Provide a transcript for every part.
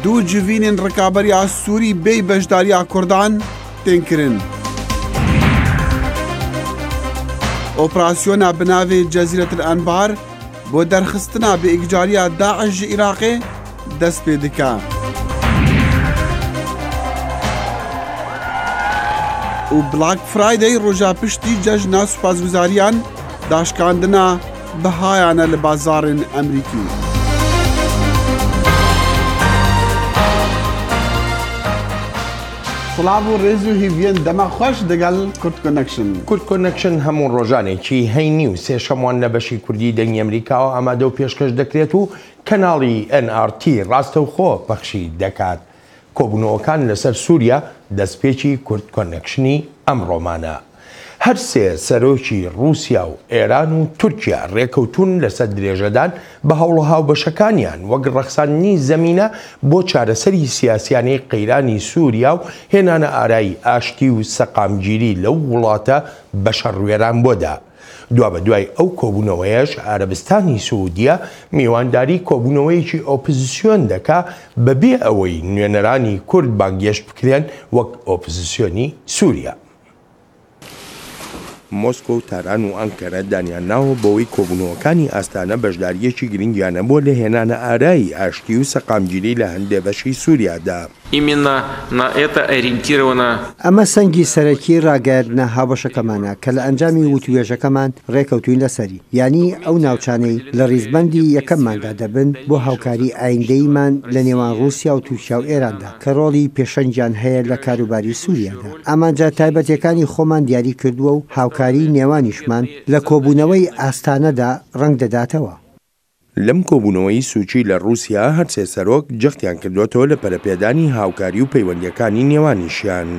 دوو جivînên rekaberiya Sûrî bê bejdariya Kurdan tên kirin. Operasyona bi navê Cezîretil Enbar bo derxistina bêîkcariya Daeş ji Iraqê dest pê dike. û Black Friday roja piştî cejna supazguzariyan daşkandina bihayan li bazarên Emerîkî. سڵاو و ڕێز و هیڤیان دەما خۆش دەگەڵ کورد کۆنەکشن. کورد کۆنەکشن هەموو ڕۆژانێکی هەینی و سێشەموان لە بەشی کوردی دەنگی ئەمریکاوە ئامادە و پێشکەش دەکرێت و کەناڵی NRT ڕاستەوخۆ پەخشی دەکات. کۆبوونەوەکان لەسەر سووریا دەستپێکی کورد کۆنەکشنی ئەمڕۆمانە. هەر سێ سەرۆکی رووسیا و ئێران و تورکیا ڕێکەوتون لەسەر درێژەدان بە هەوڵە هاوبەشەکانیان وەک ڕەخساندنی زەمینە بۆ چارەسەری سیاسیانەی قەیرانی سووریا و هێنانە ئارایی ئاشتی و سەقامگیری لەو وڵاتە بەشەڕوێران بۆدا. دوا بە دوای ئەو کۆبوونەوەیەش عەرەبستانی سوودیە میوانداری کۆبوونەوەیەکی ئۆپۆزیسیۆن دەکا بەبێ ئەوەی نوێنەرانی کورد بانگێشت بکرێن وەک ئۆپۆزیسیۆنی سووریا. مۆسکۆ و تاران و ئەنکەرە دانیان ناوە بەوەی کۆبوونەوەکانی ئاستانە بەشداریەکی گرنگیانە بۆ لە هێنانە ئارایی ئاشتی و سەقامگیری لە هەندێک بەشی سووریادا. ئەمە سەنگی سەرەکی ڕاگەیاندنە هاوبەشەکەمانە کە لە ئەنجامی وتوێژەکەمان ڕێکەوتوین لەسەری، یعنی ئەو ناوچانەی لە ڕیزبەندی یەکەمماندا دەبن بۆ هاوکاری ئایندەیمان لە نێوان رووسیا و تورکیا و ئێراندا کە ڕۆڵی پێشەنگیان هەیە لە کاروباری سووریادا. ئامانجا تایبەتیەکانی خۆمان دیاری کردووە و هاوکاری نێوانیشمان لە کۆبوونەوەی ئاستانەدا ڕەنگ دەداتەوە. لەم کۆبوونەوەی سوچی لە رووسیا هەرسێ سەرۆک جەختیان کردوێتەوە لە پەرەپێدانی هاوکاری و پەیوەندیەکانی نێوانیشیان.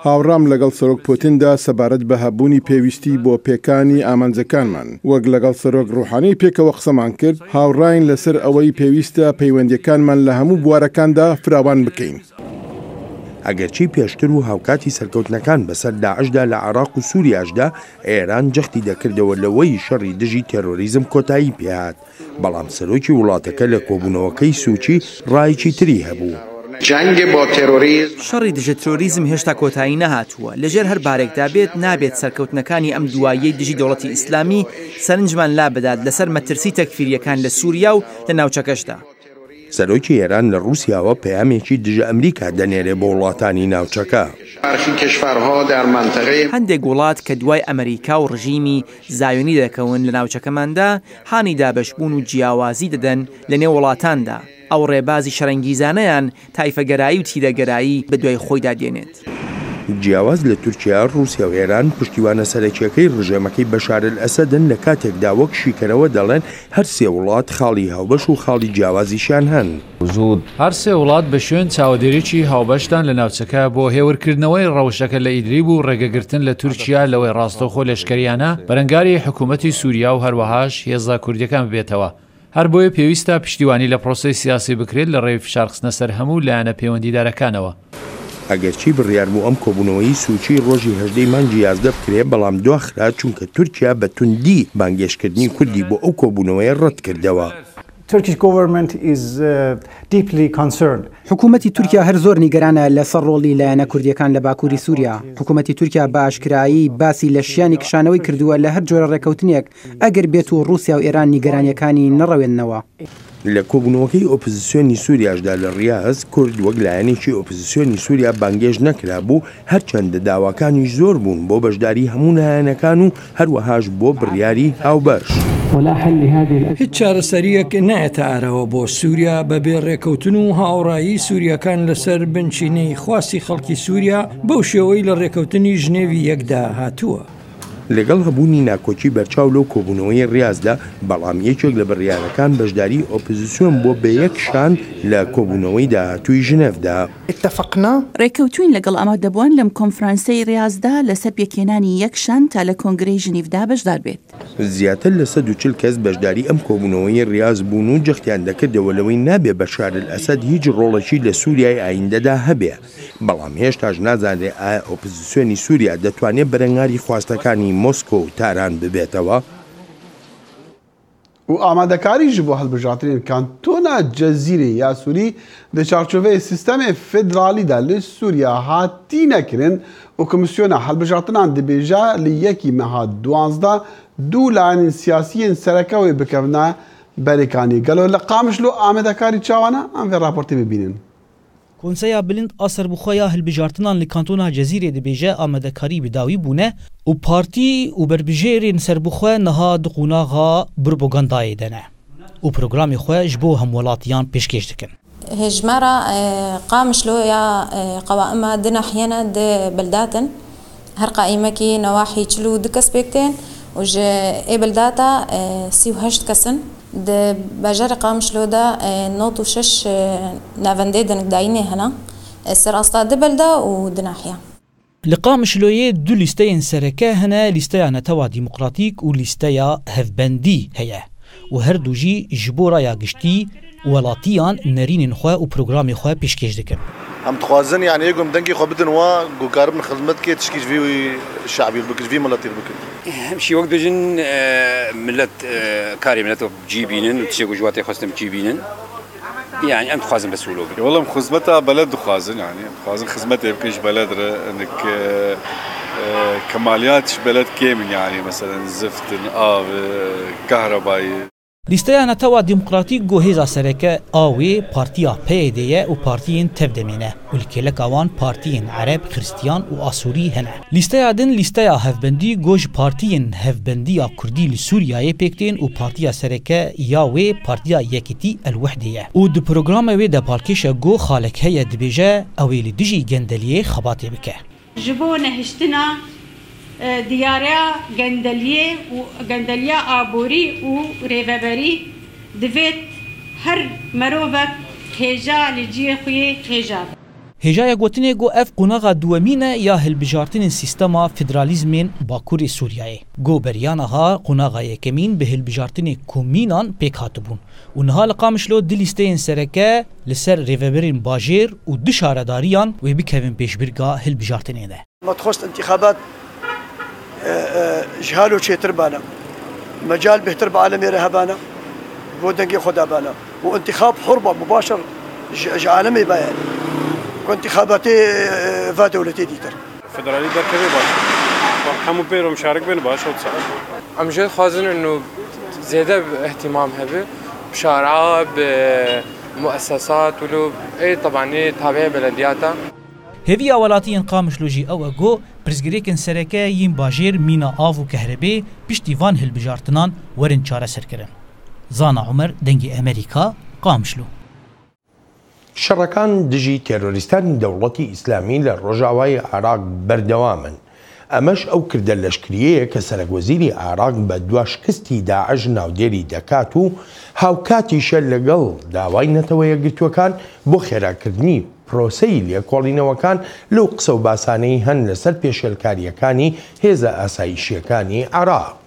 هاوڕام لەگەڵ سەرۆک پۆتیندا سەبارەت بە هەبوونی پێویستی بۆ پێکانی ئامانجەکانمان وەک لەگەڵ سەرۆک ڕوحانی پێکەوە قسەمان کرد، هاوڕاین لەسەر ئەوەی پێویستە پەیوەندیەکانمان لە هەموو بوارەکاندا فراوان بکەین. ئەگەرچی پێشتر و هاوکاتی سەرکەوتنەکان بەسەر داعشدا لە عێراق و سووریاشدا ئێران جەختی دەکردەوە لەوەی شەڕی دژی تێرۆریزم کۆتایی پێهات، بەڵام سەرۆکی وڵاتەکە لە کۆبوونەوەکەی سوچی ڕایکی تری هەبوو. شەڕی دژە تۆریزم هێشتا کۆتایی نەهاتووە، لەژێر هەر بارێکدا بێت نابێت سەرکەوتنەکانی ئەم دواییەی دژی دەوڵەتی ئیسلامی سەرنجمان لا بدات لەسەر مەترسی تەکفیریەکان لە سووریا و لە ناوچەکەشدا. سەرۆکی ئێران لە رووسیاوە پەیامێکی دژە ئەمریکا دەنێرێ بۆ وڵاتانی ناوچەکە. هەندێک وڵات کە دوای ئەمریکا و ڕژیمی زایۆنی دەکەون لە ناوچەکەماندا هانی دابەشبوون و جیاوازی دەدەن لە نێو وڵاتاندا. ئەو ڕێبازی شەرەنگیزانەیان تایفەگەرایی و تیرەگەرایی بە دوای خۆیدا دێنێت. جیاواز لە تورکیا، رووسیا و ئێران پشتیوانە سەرەکیەکەی ڕژێمەکەی بەشار ئەسەدن لە کاتێکدا وەک شیکەرەوە دەڵێن هەر سێ وڵات خاڵی هاوبەش و خاڵی جیاوازیشان هەن. هەر سێ وڵات بە شوێن چاودێریی هاوبەشتان لە ناوچەکە بۆ هێورکردنەوەی ڕەوشەکە لە ئیدلیب و ڕێگەگرتن لە تورکیا لەوەی ڕاستەوخۆ لەشکریانە بەرەنگاری حکوومەتی سووریا و هەروەهاش هێزا کوردیەکان ببێتەوە. هەر بۆیە پێویستە پشتیوانی لە پرۆسەی سیاسی بکرێت لە ڕێی فشارخستنە سەر هەموو لایەنە پەیوەندیدارەکانەوە. ئەگەرچی بڕیار بوو ئەم کۆبوونەوەی سوچی ڕۆژی 18 مانگی 11 بکرێت، بەڵام دواخرا چونکە تورکیا بە توندی بانگێشکردنی کوردی بۆ ئەو کۆبوونەوەی ڕەت کردەوە. حکوومەتی تورکیا هەر زۆر نیگەرانە لەسەر ڕۆڵی لایەنە کوردیەکان لە باکووری سووریا. حکوومەتی تورکیا بە ئاشکرایی باسی لە شیانی کشانەوەی کردووە لە هەر جۆرە ڕێکەوتنێک ئەگەر بێت و رووسیا و ئێران نیگەرانیەکانی نەڕەوێننەوە. لە کۆبوونەوەکەی ئۆپۆزیسیۆنی سووریاشدا لە ڕیاز کورد وەک لایەنێکی ئۆپۆزیسیۆنی سووریا بانگێژ نەکرا بوو، هەرچەندە داواکانیش زۆر بوون بۆ بەشداری هەموو نایەنەکان و هەروەهاش بۆ بڕیاری هاوبەش. هیچ چارەسەریەک نایەتە ئارەوە بۆ سووریا بەبێ ڕێکەوتن و هاوڕایی سووریەکان لەسەر بنچینەی خواستی خەڵکی سووریا بەو شێوەی لە ڕێکەوتنی ژنێوی یەکدا هاتووە. لەگەڵ هەبوونی ناکۆچی بەرچاو لەو کۆبوونەوەی ڕیازدا، بەڵام یەکێک لە بڕیارەکان بەشداری ئۆپۆزیسیۆن بۆ بە یەک شان لە کۆبوونەوەی داهاتووی ژنێڤدا. ڕێکەوتوین لەگەڵ ئەمە دەبوون لەم کۆنفرانسەی ڕیازدا لەسەر پێکێنانی یەک شان تا لە کۆنگرەی ژنیڤدا بەشدار بێت. زیاتر لە 140 کەس بەشداری ئەم کۆبوونەوەی ڕیاز بوون و جەختیان دەکردەوە لەوەی نابێ بەشار ئەسەد هیچ ڕۆڵەکی لە سووریای ئایندەدا هەبێ، بەڵام هێشتاش نازانرێ ئایا ئۆپۆزیسیۆنی سووریا دەتوانێت بەرەنگاری خواستەکانی مۆسکۆ و تاران ببێتەوە. و ئامادەکاری ji بۆ هەڵبژاردنên کانتۆنا Cezîrê ya Sûrî di çarçoveyê sîstemê federalî de li Sûriya hatî nekirin û Komîsyona Helbijartinan dibêje li yekî meha 12 du layinên siyasî sereke wê bikevne berêkanî. Gelo li Qamişlo amadekarî çawana em vê raportê bibînin. Konseya Bilind a serbixweya hilbijartinan li kantona Cezîrê dibêje amadekarî bi dawî bûne û partî û berbijêrên serbixwe niha di qunaxa propagandayê de ne û programê xwe ji bo hemwelatiyan pêşkêş dikin. هجمارة قامشلو يا قوائم دنا حيانا د بلداتن هر قائمة نواحي تشلو دكس بيكتين وج بلداتا سيو هشت كسن د بجار قامشلو دا نوتو شش نافندي دنك دايني هنا سر أستا دبلدا ودنا حيا لقامشلوية دو ليستين سركه هنا ليستيا نتوا ديمقراطيك و ليستيا هفبندي هيا و هر دوجي جبورا يا گشتي ولاتيان نرين خوا و برنامج خوا پیشکش دکن. هم تخوازن يعني يقوم دنگي خو بدن وا قارب من خدمت كي تشكيش في الشعبي بكش في ملاتي بكل شي وقت دجن ملت كاري ملت جيبينن وتشيغو جواتي خصم جيبينن يعني انت خوازن بسولو والله خدمتها بلد خوازن يعني خوازن خدمتها بكش بلد انك كماليات بلد كامل يعني مثلا زفت آب كهربائي لیستەیە نەتەوا دیموکراتیک گۆ هێزا سەرەکە ئاوێ پارتیا پێدەیە و پارتیین تەفدەمێنە و لکێلەکاوان پارتیین عەرەب خریستیان و ئاسووری هەنە. لیستەیە دن لیستەیە هەفبەندی گۆژ پارتیین هەفبەندیە کوردی لە سووریایە پێکتێن و پارتیا سەرەکە یاوێ پارتیا یەکێتی ئەلوەحدەیە و د پرۆگرامەوێ دەپاڵکێشە گۆ خالک هەیە دبێژە ئەوێ لە دژی گەندەلیێ خەباتێ بکە. ji bo nehiştina diyarya gendeliya aborî û rêveberî divêt her merovek hêja li ciyê xwe hêja be. Hêjaya gotinê got ev qunaxa duwemîn e ya hilbijartinên sîstema federalîzmên Bakurê Sûriyayê. Got beryana ha qunaxa yekemîn bi hilbijartinê komînan pêk hatibûn û niha li Qamişlo di lîsteyên sereke li ser rêveberên bajêr û di şaredariyan wê bikevin pêşbirga hilbijartinê de. متخصص انتخابات جهال وشيتر بانا مجال بهتر بعالم رهبانا ودنجي خدا بانا وانتخاب حربة مباشر عالمي باين وانتخابات فا دولتي ديتر فدرالي بركبي باش همو بيرو مشارك بين باش وتصعد عم جد خازن انه زيادة اهتمام هبه بشارعة بمؤسسات ولو اي طبعا تابعة بلدياتها هێوی ئاوەڵاتیان قامشلۆژی ئەوە گۆ پرزگرێکن سەرەکە یین باژێر مینە ئاو و کەهرەبێ پشتیوان هەلبژارتنان وەرن چارەسەرکردن. زانا عومەر دەنگی ئەمریکا قامشلو. شەڕەکان دژی تێرۆریستانی دەوڵەتی ئیسلامی لە ڕۆژاوای عێراق بەردەوامن. ئەمەش ئەو کردە لەشکریەیە کە سەرەکوەزیری عێراق بە دوا شکستی داعش ناودێری دەکات و هاوکاتیشە لەگەڵ داوای نەتەوە یەکگرتووەکان بۆ خێراکردنی پرۆسەی لێکۆڵینەوەکان لەو قسە و باسانەی هەن لەسەر پێشێلکاریەکانی هێزە ئاسایشیەکانی عێراق.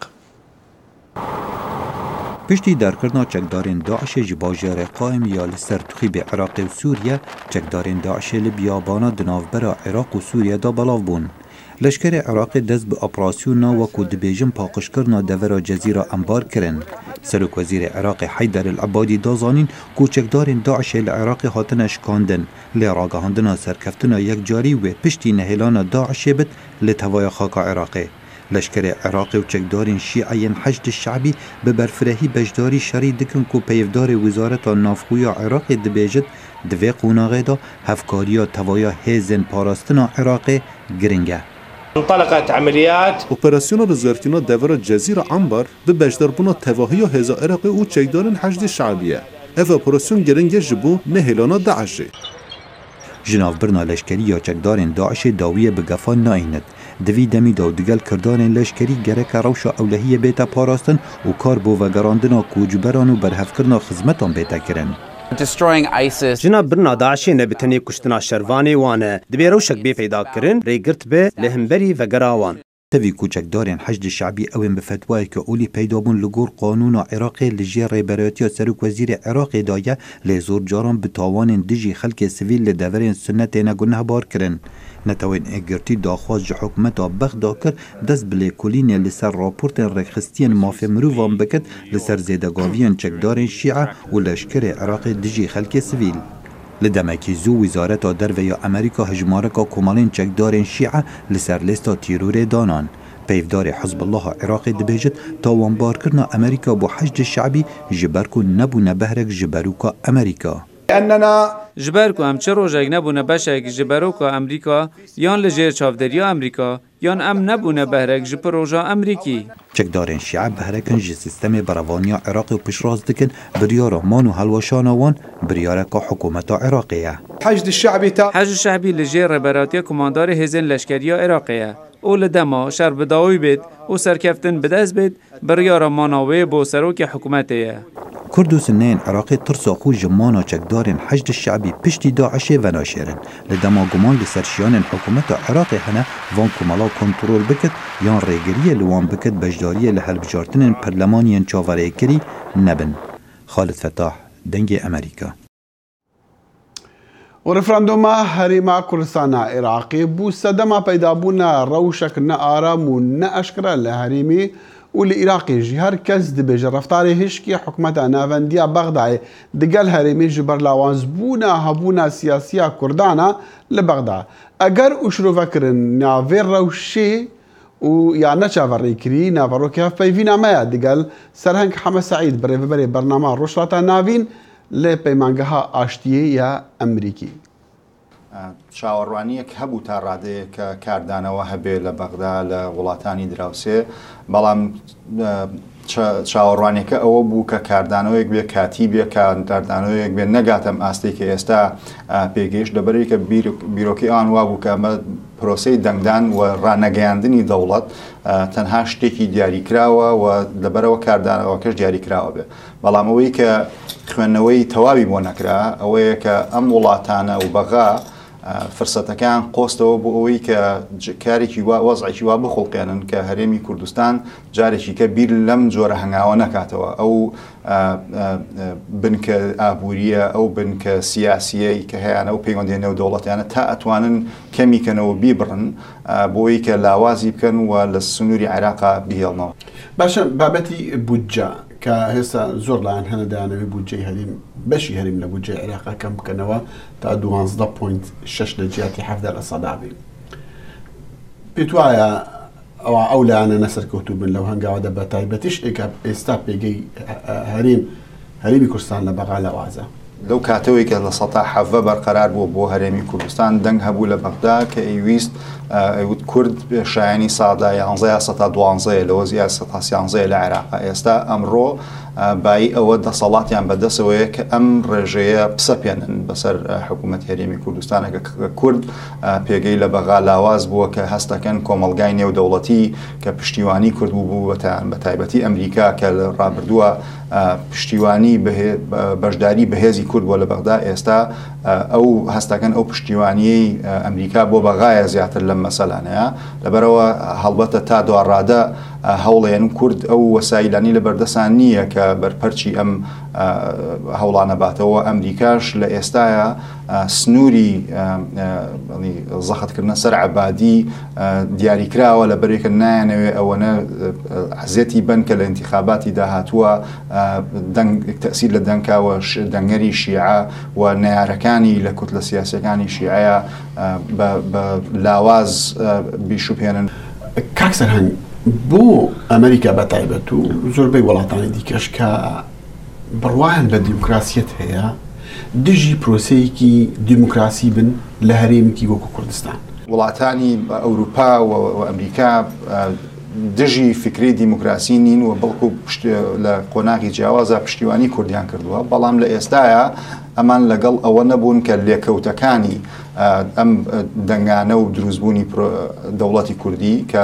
پشتی دارکردنا چەکدارên Daişê ji bajarê Qaim ya li ser Tuxîbê Iraqê û Sûriye çekdarên Daişê li biyabana di navbera Iraq û Sûriyeda belav bûn. Leşkerê Iraqê dest bi operasyona wekû dibêjin paqijkirina devera Cezîra embar kirin. Serokvezîrê Iraqê Heyder el-Ebadî da zanîn ku çekdarên Daişê li Iraqê hatine şikandin lê ragahandina serkeftina yekcarî wê piştî nehêlana Daişê bit li tevaya xaka Iraqê. Leşkerê Iraqê û çekdarên Şîeyên Heşd Şeعبî bi berfirehî beşdarî şerî dikin ku peyvdarê Wizareta Navxweya Iraqê dibêjit di vê qonaxê da hevkariya tevaya hêzên parastina Iraqê giring e. انطلقت عمليات operasyona rizertina devera Cezîra Ambar bi beşdarbûna tevahiya hêza Iraqê û çekdarên Heşdê Şeعبî. Ev operasyon giring e ji bo nehêlana Daişê. Ji navbirina leşkerî ya çekdarên Daişê dawiye bi gefan naînit. Di vî demî da digel kirdanên leşkerî gereka rewşa ewlehiyê bête parastin û kar bo vegerandina kûcberan û berhevkirina xizmetan bête kirin. Jina birna Daişê ne bi tenê kuştina şervanê wan e. Divê rewşek bê peyda kirin, rêgirt be li hemberî vegera wan. تەوی کوچەکدارên حەشد شعبی ئەوێن بە فتوایەکە ئولی پەیدابوون لەگۆڕ قانونا عێراقê li jê rêberetiya Serokvezîrê Iraqê daye lê zor caran bi tawanên dijî xelkê sivîl li deverên sunnetê ne gunehbar kirin. Netewên êgirtî daxwaz ji hikûmeta Bexda kir dest bi lêkolînê li ser raportên rêxistiyên mafê mirovan bikir li ser zêdegaviyên çekdarên Şîe û leşkerê Iraqê dijî xelkê sivîl. Li demekî zû Wîzareta Derve ya Amerîka hejmareka komalên çekdarên Şîe li ser lêsta tîrûrê danan. Peyvdarê Hizbullaha Iraqê dibêjit tawanbarkirina Amerîka bo hejd şeعبî ji ber ku nebûne behrek ji berûka Amerîka. ji ber ku em çi rojek nebûne beşek ji berûka Amerîka yan li jêr çavderiya Amerîka yan em nebûne behrek ji proja Amerîkî. Çekdarên Şîe behrekin ji sistemê berevaniya Iraqê piştrast dikin biryara man û helweşana wan biryareka hikûmeta Iraqê ye. Hejd şeعبî li jêr rêberatiya komandarê hêzên leşkeriya Iraqê ye. û li dema şer bi dawî bêt û serkeftin bi dest bêt biryara mana wê bo serokê hikûmetê ye. Kurd û Sinneyên Iraqê tirsa xwe ji mana çekdarên hejd şeعبî piştî Daişê venaşêrin. Li dema guman li ser şiyanên hikûmeta Iraqê hene van komala kontrol bikir yan rêgiriyê li wan bikir beşdariyê li helbijartinên perlemaniyên çaverêkirî nebin. Xalid Fetah, Dengê Amerîka. ورفراندوما هەرێما کوردستانە عێراقی بوو سەدەما پەیدابوونا ڕەوشەک نە ئارام و نە ئەشکرا لە هەرێمی و لە عێراقیژی هەر کەس دەبێژە ڕەفتارێ هشکی حکومەتە ناوەندیە بەغدایە دەگەل هەرێمی ji بەرلاوازبوونا هەبوونا سیاسیە کوردانە لە بەغدا ئەگەر ئوشرۆڤەکردن ناوێ ڕەوشێ و یا نەچاوەڕێکردی ناڤەڕۆکی هەفپەیڤینامەیە دەگەل سەرهەنگ حەمە سەعید بەڕێوەبەرێ بەرنامە ڕۆژهەڵاتە ناوین لە پەیمانگەها ئاشتیە یا ئەمریکی. چاوەڕوانیەک هەبوو تا ڕادەیە کە کاردانەوە هەبێ لە بەغدا لە وڵاتانی دراوسێ بەڵام چاوەڕوانیەکە ئەوە بوو کە کاردانەوەیەک بێ کاتی بێ کاردانەوەیەک بێ نەگاتەم ئاستەی کە ئێستا پێگەیشت لەبەرەوەی کە بیرۆکی ئەوان وا بوو کە ئەمە پرۆسەی دەنگدان و ڕانەگەیاندنی دەوڵەت تەنها شتێکی دیاریکراوە و لەبەرەوە کاردانەوەکەش دیاریکراوە بێ بەڵام ئەوەی کە خوێندنەوەی تەواوی بۆ نەکرا ئەوەیە کە ئەم وڵاتانە و بەغا فرسەتەکان قۆستەوە بۆ ئەوەی کە کارێکی وەزعێکی وا بخۆڵقێنن کە هەرێمی کوردستان جارێکی کە بیر لەم جۆرە هەنگاوە نەکاتەوە ئەو بنکە ئابووریە ئەو بنکە سیاسیەی کە هەیەە و پەیوەندێنە و دەوڵەتیانە تا ئەتوانن کەمیکەنەوە بیبڕن بۆی کە لاوازی بکەن و لە سنووری عێراقا بهێڵنەوە. باشە بابەتی بودجە کە هێستا زۆر لایەن هەنەدانەوەی بودجەی هەریم بەشی هەریم لە بودجەی عێراقا کەم بکەنەوە تا 12.6 لە جیاتی 17 لە سەدابی. پێت وایە ئەو لایەنە نەسەرکەوتوو بن لەو هەنگاوەدا بە تایبەتیش ئێستا پێگەی هەرێمی کوردستان لە بەغا لەوازە. لەو کاتەوەی کە لە سەتا حەڤە بەرقەرار بووە بۆ هەرێمی کوردستان دەنگ هەبوو لە بەغدا کە ئەیویست کورد شایانی سادا 11 لەوە زیاد 13 لە عێراقا ئێستا ئەمڕۆ بای ئەوە دەسەڵاتیان بەدەستەوەیە کە ئەم ڕێژەیە پسەپێنن بەسەر حکوومەت هەرێمی کوردستانەکە کورد پێگەی لە بەغا لاواز بووە کە هەستەکەن کۆمەلگای نێودەوڵەتی کە پشتیوانی کرد بوو بە تایبەتی ئەمریکا کە لە ڕابردووە پشتیوانی بەشداری بەهێزی کورد بۆ لە بەغدا ئێستا ئەو هەستەکەن ئەو پشتیوانیەی ئەمریکا بۆ بەغایە زیاتر لەم مەسەلانەیە لەبەرەوە هەڵبەتە تا دوڕادە هەوڵێن کورد ئەو وەسایلانی لە بەردەسان نییە کە بەرپەرچی ئەم هەوڵانە باتەوە ئەمریکاش لە ئێستاە سنووری زەخەتکردنە سەر عەبادی دیاریکراوە لە بەرێکە نایەنەوێ ئەوەنە حزێتی بن کە لە انتخاباتی داهاتووە تەسیر لە دەنگاوە دەنگەری شیعە و نەیارەکانی لە کوتلە سیاسەکانی شیعەیە بە لاواز بیشوپێنن. کاک سەرهەنگ بۆ ئەمریکا بە تایبەت و زۆربەی وڵاتانی دیکەش کە بڕوایان بە دیموکراسیەت هەیە دژی پرۆسەیەکی دیموکراسی بن لە هەرێمێکی وەکو کوردستان. وڵاتانی ئەوروپا و ئەمریکا دژی فکری دیموکراسی نین و بەڵکو لە قۆناغی جیاوازە پشتیوانی کوردیان کردووە بەڵام لە ئێستاە ئەمان لەگەڵ ئەوە نەبوون کە لێکەوتەکانی ئەم دەنگانە و دروستبوونی دەوڵەتی کوردی کە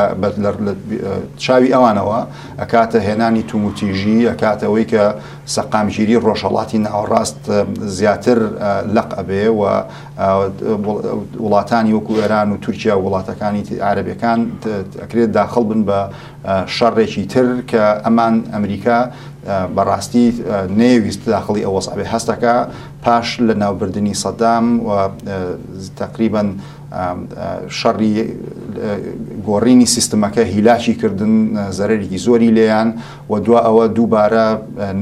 چاوی ئەوانەوە ئەکاتە هێنانی توموتیژی ئەکاتەوەی کە سەقامگیری ڕۆژهەڵاتی ناوەڕاست زیاتر لەق ئەبێ و وڵاتانی وەکو ئێران و تورکیا و وڵاتەکانی عەرەبیەکان ئەکرێت داخڵ بن بە شەڕێکی تر کە ئەمان ئەمریکا بەڕاستی نەیویست داخڵی ئەوە سابێ هەستەکە پاش لە ناوبردننی سەدام و تقریبا شەڕی گۆڕینی سیستمەکە هیلاکی کردن زەرێکی زۆری لێیان و دوا ئەوە دووبارە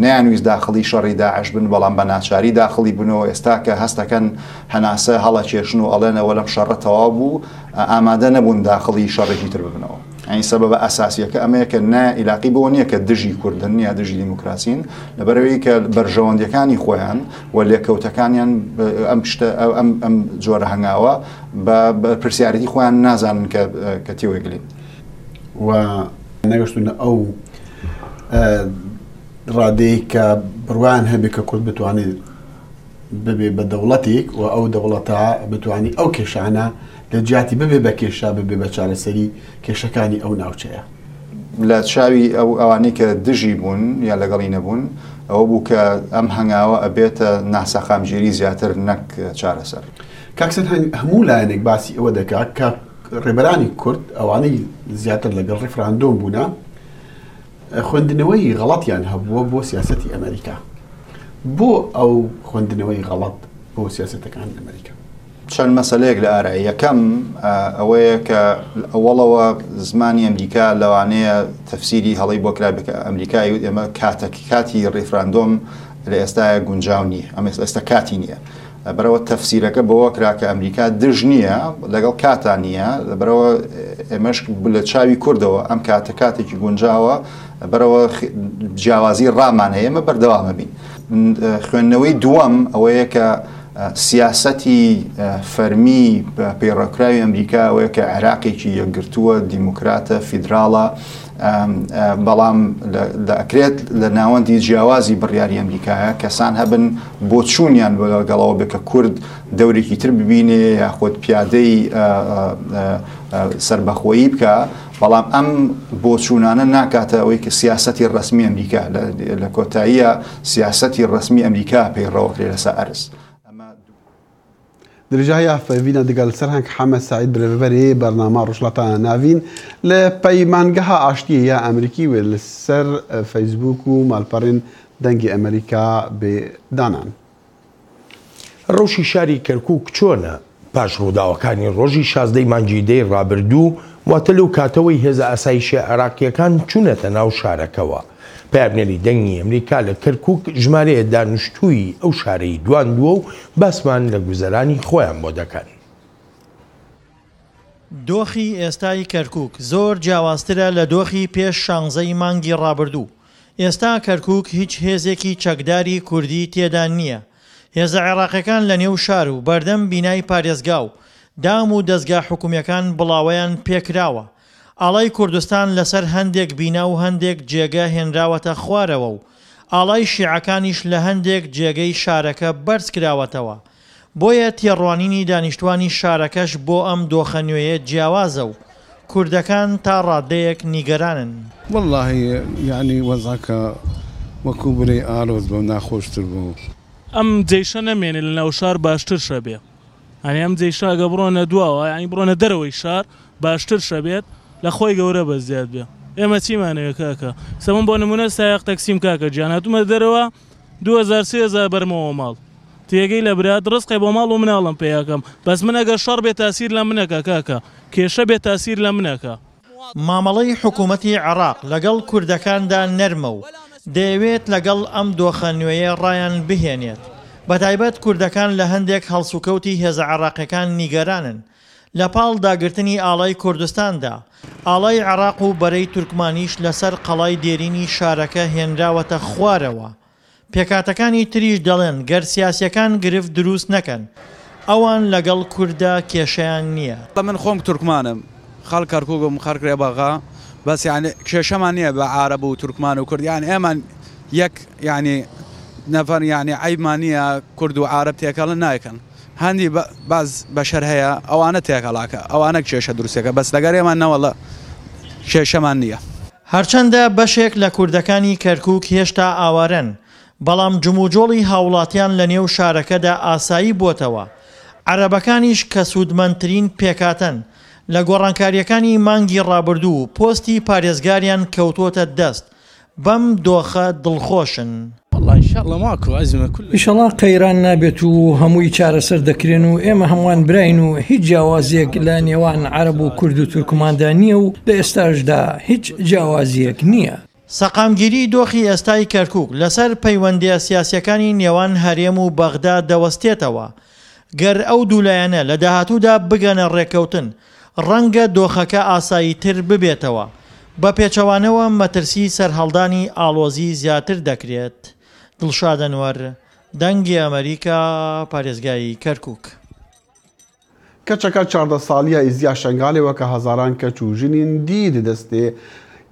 نەیانویست داخڵی شەڕی داعش بن بەڵام بە ناچاری داخڵی بنەوە ئێستا کە هەستەکەن هەناسە هەڵە کێشن و ئەڵێنەوە لەم شەڕە تەواو بوو ئامادە نەبوون داخڵی شەڕێکی تر ببنەوە. ئەین سەبەبە ئەساسیەکە ئەمەیە کە عیلاقی بۆ نییە کە دژی کوردن یا دژی دیموکراسین لەبەرەوەی کە بەرژەوەندەکانی خۆیان و لێکەوتەکانیان ئەم جۆرە هەنگاوە بە پرسیارەتی خۆیان نازانن کە تێوەگلین و نەگەشتونە ئەو ڕادەی کە بڕوان هەبێ کە کورد بتوانێت ببێ بە دەوڵەتێک و ئەو دەوڵەتە بتوانانی ئەو کێشانە لە جیاتی ببێ بە کێشا ببێ بە چارەسەری کێشەکانی ئەو ناوچەیە لە چاوی ئەوانەی کە دژی بوون یا لەگەڵی نەبوون ئەوە بوو کە ئەم هەنگاوە ئەبێتە ناسەخامگیری زیاتر نەک چارەسەر. کاکسن هەموو لایەنێک باسی ئەوە دەکات کە ڕێبەرانی کورد ئەوانەی زیاتر لەگەڵ ڕێفراندۆم بوونە خوێندنەوەی غەڵەتیان هەبووە بۆ سیاسەتی ئەمریکا. بۆ ئەو خوێندنەوەی غەڵەت بۆ سیاسەتەکان ئەمریکا؟ چەند مەسەلەیەک لە ئارایی یەکەم ئەوەیە کە ئەوڵەوە زمانی ئەمریکا لەوانەیە تەفسیری هەڵی بۆ کرابێت ئەمریکای ئێمە کاتی ڕێفراندۆم لە ئێستاە گونجاو نییە ئەمە ئێستا کاتی نییە بەرەوە تەفسیرەکە بەوە کرا کە ئەمریکا دژ نییە لەگەڵ کاتان نییە بەرەوە ئێمەش لە چاوی کوردەوە ئەم کاتێکی گونجاوە بەرەوە جیاوازی ڕامان هەیە ئێمە بەردەوامە بین. خوێندنەوەی دووەم ئەوەیە کە سیاسەتی فەرمی پەیڕەوکراوی ئەمریکا ئەوەیە کە عێراقێکی یەکگرتووە دیموکراتە فیدراڵە بەڵام ئەکرێت لە ناوەندی جیاوازی بڕیاری ئەمریکایە کەسان هەبن بۆ چوونیان بەگەڵەوە بێ کە کورد دەورێکی تر ببینێ یاخۆت پیادەی سربەخۆیی بکە بەڵام ئەم بۆ چوونانە ناکاتە ئەوەی کە سیاسەتی ڕسمی ئەمریکا لە کۆتاییە سیاسەتی ڕسمی ئەمریکا پەیڕەوەکرێ لەسەر ئەرز. درجایا فەڤینە دەگەل سەر هەنگ حەمە سعید برێبەرێ بەرنامە ڕۆژڵەتانە ناوین لە پەیمانگەها ئاشتیە یا ئەمریکی وێ لەسەر فەیسبوک و ماڵپەڕین دەنگی ئەمریکا بێدانان. ڕۆژی شاری کەرکووک چۆنە پاش ڕووداوەکانی ڕۆژی 16 مانگی ڕابردوو واتە لەو کاتەوەی هێزە ئاسایشی عێراقیەکان چوونەتە ناو شارەکەوە. پابنێری دەنگی ئەمریکا لە کەرکووک ژمارەیە دانیشتووی ئەو شارەی دواندووە و باسمان لە گوزەرانی خۆیان بۆ دەکەن. دۆخی ئێستای کەرکووک زۆر جیاوازترە لە دۆخی پێش 16 مانگی ڕابردوو. ئێستا کەرکووک هیچ هێزێکی چەکداری کوردی تێدا نییە. هێزە عێراقیەکان لە نێو شار و بەردەم بینای پارێزگا و دام و دەستگا حکومیەکان بڵاوەیان پێکراوە. ئاڵای کوردستان لەسەر هەندێک بینا و هەندێک جێگە هێنراوەتە خوارەوە و ئاڵای شیعەکانیش لە هەندێک جێگەی شارەکە بەرز کراوەتەوە. بۆیە تێڕوانینی دانیشتوانی شارەکەش بۆ ئەم دۆخە نوێیە جیاوازە و کوردەکان تا ڕادەیەک نیگەرانن. والله یعنی وەزەکە وەکو برەی ئارۆز بۆ ناخۆشتر بوو. ئەم جێشە نەمێنێت لە ناو شار باشتر شەبێ. ئەنی ئەم جێشە ئەگە بڕۆنە دواوە ینی بڕۆنە دەرەوەی شار باشتر شەبێت لە خۆی گەورە بە زیاد بێ. ئێمە چیمانەوە کاکە سەمون بۆ نمونە سایق تەکسیم کاکە گیان هاتوومە دەرەوە 2003 بەرمەوە ماڵ تێگەی لە برات ڕستقی بۆ ماڵ و مناڵم پێیاکەم بەس من ئەگەر شەڕ بێ تاسیر لە منەکە کاکە کێشە بێ تاسیر لە منەکە. مامەڵەی حکوومەتی عێراق لەگەڵ کوردەکاندا نەرمە و دەیەوێت لەگەڵ ئەم دۆخە نوێیە ڕایان بهێنێت. بەتایبەت کوردەکان لە هەندێک هەڵسوکەوتی هێزە عێراقیەکان نیگەرانن. لە پاڵ داگرتنی ئاڵای کوردستاندا ئاڵای عێراق و بەرەی تورکمانیش لەسەر قەڵای دێرینی شارەکە هێنراوەتە خوارەوە. پێکاتەکانی تریش دەڵێن گەر سیاسیەکان گرفت دروست نەکەن ئەوان لەگەڵ کووردا کێشەیان نییە. من خۆم تورکمانم خەڵ کەرکووکم خەرکرێ بەغا بەس یعنی کێشەمان نییە بە عارەب و تورکمان و کوردیان ئێمان یەک یعنی نەفەر یعنی عیبمان نییە کورد و عارەب تێکەڵن نایکەن هەندی باز بەشەر هەیە ئەوانە تێکەڵاکە ئەوانە کێشە دروستەکە بەس لەگەڕێمان نەوەڵە کێشەمان نییە. هەرچەندە بەشێک لە کوردەکانی کەرکووک هێشتا ئاوارەن، بەڵام جموجۆڵی هاوڵاتیان لە نێو شارەکەدا ئاسایی بۆتەوە. عەرەبەکانیش کە سوودمەندترین پێکاتەن لە گۆڕانکاریەکانی مانگی ڕابردوو پۆستی پارێزگاریان کەوتۆتە دەست. بەم دۆخە دڵخۆشن. ئیشەڵا قەیران نابێت و هەمووی چارەسەر دەکرێن و ئێمە هەمووان براین و هیچ جیاوازیەک لە نێوان عەرەب و کورد و تورکماندا نییە و لە ئێستاشدا هیچ جیاوازیەک نییە. سەقامگیری دۆخی ئێستای کەرکووک لەسەر پەیوەندیە سیاسیەکانی نێوان هەرێم و بەغدا دەوەستێتەوە. گەر ئەو دوولایەنە لە داهاتوودا بگەنە ڕێکەوتن ڕەنگە دۆخەکە ئاساییتر ببێتەوە. بە پێچەوانەوە مەترسی سەرهەڵدانی ئاڵۆزی زیاتر دەکرێت. دڵشاد ئەنوەر، دەنگی ئەمریکا، پارێزگای کەرکووک. کەچەکە 14 ساڵیە ئیزیا شەنگالێەوە کە هەزاران کەچ و ژنین دی دەستێ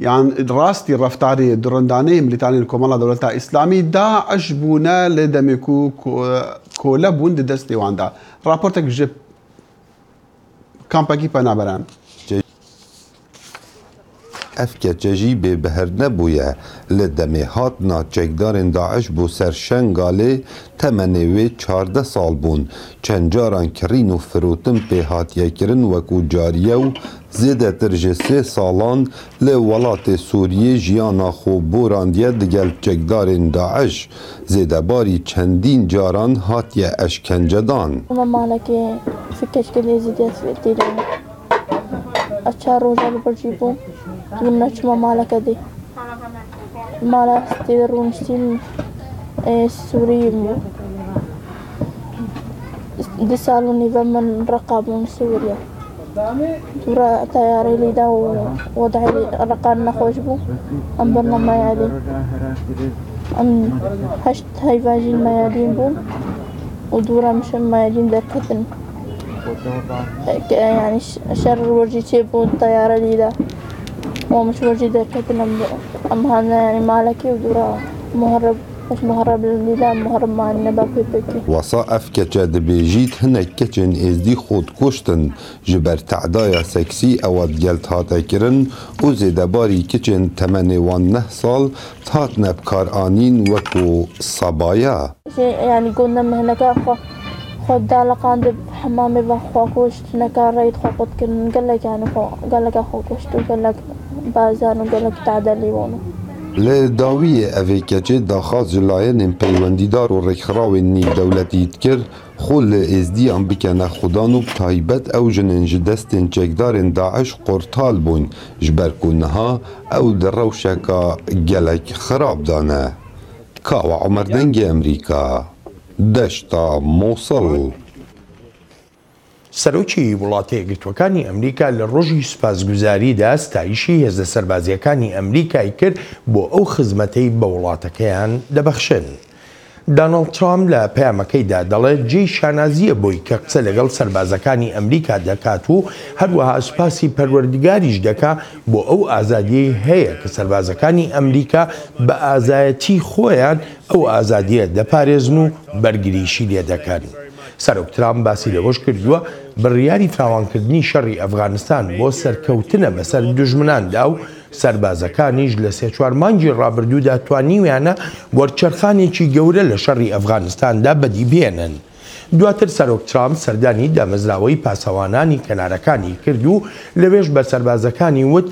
یان ڕاستی ڕەفتاری درڕندانەی ملیتانی کۆمەڵە دەوڵەتە ئیسلامی داعش بوونە لە دەمێک و کۆلە بوون دەستێواندا. راپۆرتێک ژە کامپەکی پەنابەران. ev keçejî bêbiher nebûye li demê hatina çekdarên Daeş bû ser Şengalê temenê wê 14 sal bûn. Çend caran kirîn û firotin pê hatiye kirin wekû cariye û zêdetir ji 3 salan li welatê Sûriyê jiyana xwe borandiye digel çekdarên Daeş. Zêdebarî çendîn caran hatiye eşkencedan. अच्छा रोजा बरजी बो नच माला का दे माला ते रुनसिन सूरी دسالوني بمن رقابون سوريا ترى تياري لي دا ووضع لي رقابنا خوشبو ام برنا ما يالي ام هشت هاي فاجين ما يالين بون ودورا مشان ما يالين دركتن يعني شر ورجي تيبون الطيارة لي دا ومش ورجي دركتن ام هانا يعني مالكي ودورا مهرب مش مهرب لي دا مهرب مع النبا بيبكي وصا اف كچه دبيجيت هنك كچن ازدي خود كشتن جبر تعدايا سكسي اواد جلت هاتا كرن و زيدباري كچن 89 سال تاتنا بكار آنين وكو صبايا يعني قلنا مهنك خود دالقان دب حمامي بخوا كشت نكار ريد خو قد كن قال لك يعني قال لك اخو كشت وقال لك بازان وقال لك تعدلي وونو لی داوی اوی کچه داخواست جلاین پیوندیدار و رکخراوین نی دولتی کر خول ازدی ام بکنه خودان و تایبت او جننج دستین چکدارین داعش قرطال بون جبرکونها او در روشکا گلک خراب دانه. کاو عمر دنگ امریکا دشتا موصل. سەرۆکی وڵاتە یەکگرتووەکانی ئەمریکا لە ڕۆژی سوپاسگوزاریدا ستایشی هێزە سەربازیەکانی ئەمریکای کرد بۆ ئەو خزمەتەی بە وڵاتەکەیان دەبەخشن. داناڵد ترامپ لە پەیامەکەیدا دەڵێت جێی شانازیە بۆی کە قسە لەگەڵ سەربازەکانی ئەمریکا دەکات و هەروەها سوپاسی پەروەردگاریش دەکا بۆ ئەو ئازادیەی هەیە کە سەربازەکانی ئەمریکا بە ئازایەتی خۆیان ئەو ئازادیە دەپارێزن و بەرگریشی لێ دەکەن. سەرۆک ترامپ باسی لەوەش کردووە بڕیاری فراوانکردنی شەڕی ئەفغانستان بۆ سەرکەوتنە بەسەر دوژمناندا و سەربازەکانیش لە 3-4 مانگی ڕابردوودا توانیویانە وەرچەرخانێکی گەورە لە شەڕی ئەفغانستاندا بەدیبێنن. دواتر سەرۆک ترامپ سەردانی دامەزراوەی پاسەوانانی کەنارەکانی کرد و لەوێش بە سەربازەکانی وت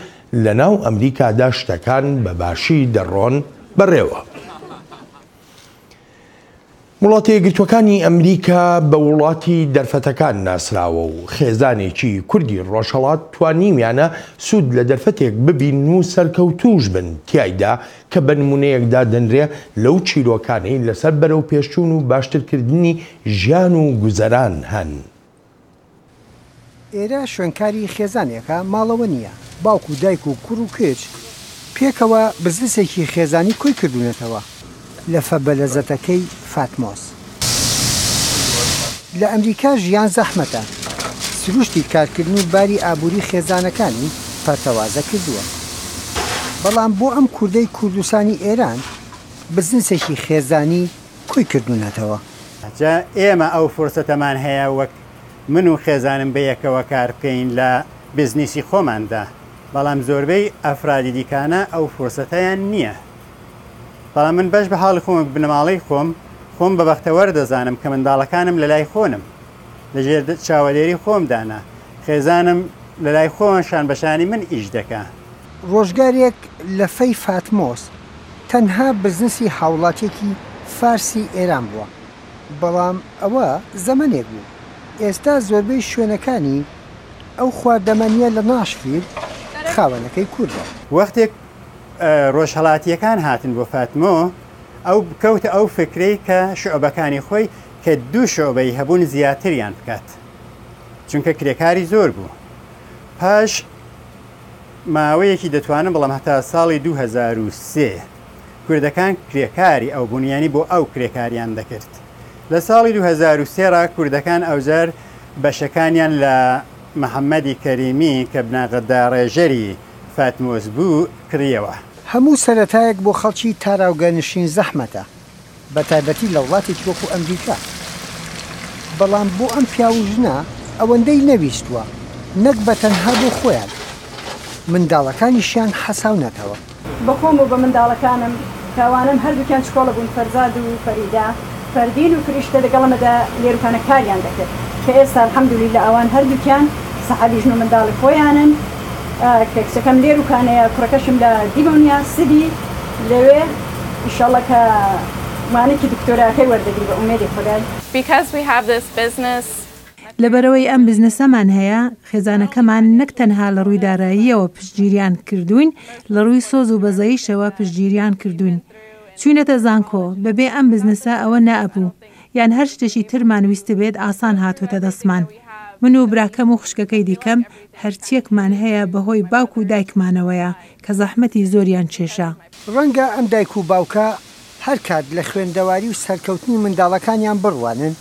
لە ناو ئەمریکادا شتەکان بە باشی دەڕۆن بەڕێوە. وڵاتە یەکگرتووەکانی ئەمریکا بە وڵاتی دەرفەتەکان ناسراوە و خێزانێکی کوردی ڕۆژهەڵات توانیویانە سوود لە دەرفەتێک ببین و سەرکەوتوش بن تیایدا کە بە نمونەیەکدا دەنرێ لەو چیرۆکانەی لەسەر بەرەو پێشچوون و باشترکردنی ژیان و گوزەران هەن. ئێرە شوێنکاری خێزانێکە ماڵەوە نییە، باوکو و دایک و کوڕ و کچ پێکەوە بزنسێکی خێزانی کۆی کردوونەتەوە لە فەبەلەزەتەکەی فاتمۆس. لە ئەمریکا ژیان زەحمەتە، سروشتی کارکردن و باری ئابووری خێزانەکانی پەرتەوازە کردووە. بەڵام بۆ ئەم کوردەی کوردستانی ئێران بزنسێکی خێزانی کۆی کردوونەتەوە. جا ئێمە ئەو فرسەتەمان هەیە وەک من و خێزانم بەیەکەوە کار بکەین لە بزنسی خۆماندا بەڵام زۆربەی ئەفرادی دیکانە ئەو فرسەتەیان نییە بەڵام من بەش بە حاڵی خۆم بنەماڵەی خۆم بە بەختەوەر دەزانم کە منداڵەکانم لە لای خۆنم لەژێر چاوەلێری خۆمدانا خێزانم لە لای خۆشان بەشانی من ئیش دەکا ڕۆژگارێک لە فەی فاتمۆس تەنها بزنسی هاوڵاتێکی فارسی ئێران بووە بەڵام ئەوە زەمانێک بوو ئێستا زۆربەی شوێنەکانی ئەو خواردەمەنیە لە ناشفیر خاوەنەکەی کوردە وەختێک ڕۆژهەڵاتیەکان هاتن بۆ فاتمۆ ئەو بکەوتە ئەو فکرەی کە شعبەکانی خۆی کە دوو شعبەی هەبوون زیاتریان بکات چونکە کرێکاری زۆر بوو پاش ماوەیەکی دەتوانم بەڵام هەتا ساڵی 2003 کوردەکان کرێکاری ئەو بوونیانی بۆ ئەو کرێکاریان دەکرد لە ساڵی 2003 کوردەکان ئەوجار بەشەکانیان لە محەممەدی کەریمی کە بناغەتدا ڕێژەری فاتمۆس بوو کڕیەوە هەموو سەرەتایەک بۆ خەڵکی تاراوگەنشین زەحمەتە بە تایبەتی لە وڵاتێکی وەکو ئەمریکا بەڵام بۆ ئەم پیاوژنە ئەوەندەی نەویستووە نەک بە تەنها بۆ خۆیان منداڵەکانیشیان حەساو نەتەوە بەخۆم و بە منداڵەکانم کاوانم هەردووکیان شکۆڵە بوون فەرزاد و فەریدا فەردین و فریشتە لەگەڵمەدا لێرکانە کاریان دەکرد کە ئێستا الحەمدولیلا ئەوان هەردووکیان سەحابی ژن و منداڵی خۆیانن کەکسەکەم لێرکانەیە کوڕەکەشم لە دیبۆنیا سدی لەوێ ئینشاڵڵا کە مانێکی دکتۆراکەی وەردەگری بە ئومێدی خودای لەبەرەوەی ئەم بزنسەمان هەیە خێزانەکەمان نەک تەنها لە ڕووی داراییەوە پشتگیریان کردوین لە ڕووی سۆز و بەزەییشەوە پشتگیریان کردوین چوینەتە زانکۆ بەبێ ئەم بزنسە ئەوە نائەبوو یان هەر شتێکی ترمان ویستە بێت ئاسان هاتوۆتە دەستمان من و براکەم و خوشکەکەی دیکەم هەرچیەکمان هەیە بەهۆی باوک و دایکمانەوەیە کە زەحمەتی زۆریان چێشە ڕەنگە ئەم دایک و باوکە هەر کات لە خوێندەواری و سەرکەوتنی منداڵەکانیان بڕوانن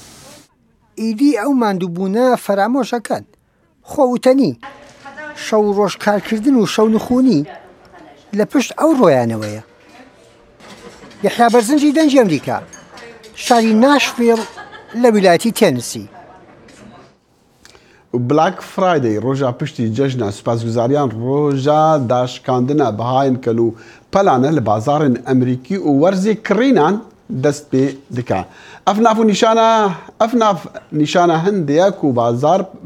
ئیدی ئەو ماندووبوونە فەرامۆشەکەن خۆوتنی شەو ڕۆژ کارکردن و شەو نخوونی لە پشت ئەو ڕۆیانەوەیە یحیا بەرزنجی دەنجی ئەمریکا شاری ناشڤیل لە ویلایەتی تێنسی بلاک فرایدەی ڕۆژە پشتی جەژنە سوپاسگوزاریان ڕۆژە داشکاندنە بەهاین کەل و پەلانە لە بازارن ئەمریکی و وەرزی کڕینان دەست پێ دکا ئەف ناف نیشانە هەندێک و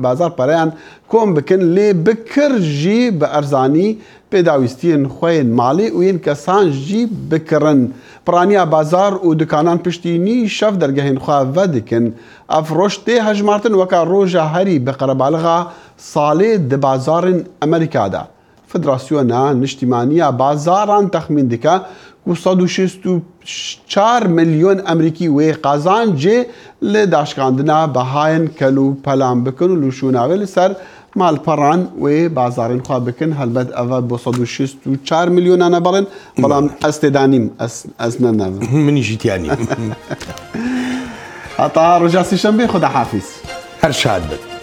بازار پەرەیان کۆم بکن لێ بکرژی بە ئەرزانی پێداویستیان خۆیان ماڵی و یەن کەسان ژی بکڕن پڕانیا بازار و دکانان پشتینی شەف دەرگەهێن خواڤە دکن ئەف ڕۆژتێ هەژمارتن وەکە ڕۆژە هەری بە قەرەبالغا ساڵێ دە بازارن ئەمریکادا فدراسیۆنە نیشتیمانیە بازاران تەخمین دکە و 164 ملیۆن ئەمریکی وێ قازان جێ لە داشکاندنا بەهاین کەل و پەلان بکن و لوشوناوێ لەسەر مالپەڕان وێ بازارن خوا بکن هەلبەت ئەوە بۆ 164 ملیۆنانە بەڵێن بەڵام ئەس تێدانیم ئەس نەناوم منیشی تیانی هەتا ڕۆژا سێشەمبێ خوداحافیز هەر شاد بێت